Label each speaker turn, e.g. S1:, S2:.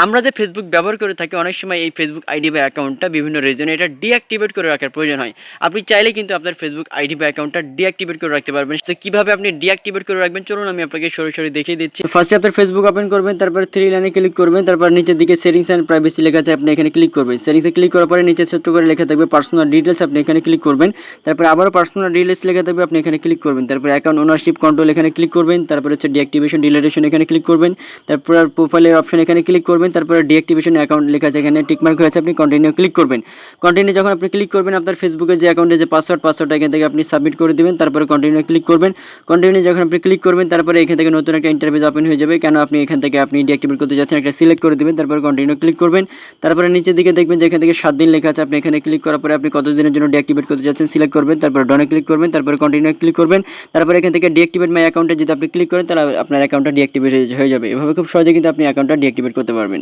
S1: আমরা যে ফেসবুক ব্যবহার করে থাকি অনেক সময় এই ফেসবুক আইডি বা অ্যাকাউন্টটা বিভিন্ন রিজনে এটা ডিঅ্যাক্টিভেট করে রাখার প্রয়োজন হয়। আপনি চাইলে কিন্তু আপনার ফেসবুক আইডি বা অ্যাকাউন্টটা ডিঅ্যাক্টিভেট করে রাখতে পারবেন। তো কিভাবে আপনি ডিঅ্যাক্টিভেট করে রাখবেন চলুন আমি আপনাকে সরাসরি দেখিয়ে দিচ্ছি। ফার্স্টে আপনার ফেসবুক ওপেন করবেন, তারপর থ্রি লাইনে ক্লিক করবেন, তারপর নিচের দিকে সেটিংস অ্যান্ড প্রাইভেসি লেখা আছে, আপনি এখানে ক্লিক করবেন। সেটিংসে ক্লিক করার পরে নিচে ছোট্ট করে লেখা থাকবে পার্সোনাল ডিটেলস, আপনি এখানে ক্লিক করবেন। তারপর আবারও পার্সোনাল ডিটেলস লেখা থাকবে, আপনি এখানে ক্লিক করবেন। তারপর অ্যাকাউন্ট ওনারশিপ কন্ট্রোল এখানে ক্লিক করবেন। তারপর হচ্ছে ডিঅ্যাক্টিভেশন ডিলিটেশন এখানে ক্লিক করবেন। তারপর প্রোফাইলের অপশন এখানে ক্লিক করবেন। তারপর ডিঅ্যাক্টিভেশন অ্যাকাউন্ট লেখা আছে, এখানে টিকমার্ক হয়েছে, আপনি কন্টিনিউ ক্লিক করবেন। কন্টিনিউ যখন আপনি ক্লিক করবেন আপনার ফেসবুকের যে অ্যাকাউন্টের যে পাসওয়ার্ডটা এখান থেকে আপনি সাবমিট করে দিবেন। তারপরে কন্টিনিউ ক্লিক করবেন। কন্টিনিউ যখন আপনি ক্লিক করবেন তারপরে এখান থেকে নতুন একটা ইন্টারফেস ওপেন হয়ে যাবে। কেন আপনি এখান থেকে আপনি ডিঅ্যাক্টিভেট করতে যাচ্ছেন একটা সিলেক্ট করে দিবেন। তারপরে কন্টিনিউ ক্লিক করবেন। তারপরে নিচের দিকে দেখবেন যে এখান থেকে 7 দিন লেখা আছে, আপনি এখানে ক্লিক করার পরে আপনি কত দিনের জন্য ডিঅ্যাক্টিভেট করতে যাচ্ছেন সিলেক্ট করবেন। তারপরে ডনে ক্লিক করবেন। তারপরে কন্টিনিউ ক্লিক করবেন। তারপরে এখান থেকে ডিঅ্যাক্টিভেট মাই অ্যাকাউন্টে যদি আপনি ক্লিক করেন তাহলে আপনার অ্যাকাউন্টটা ডিঅ্যাক্টিভেট হয়ে যাবে। এভাবে খুব সহজে কিন্তু আপনি অ্যাকাউন্টটা ডিঅ্যাক্টিভেট করতে পারবেন।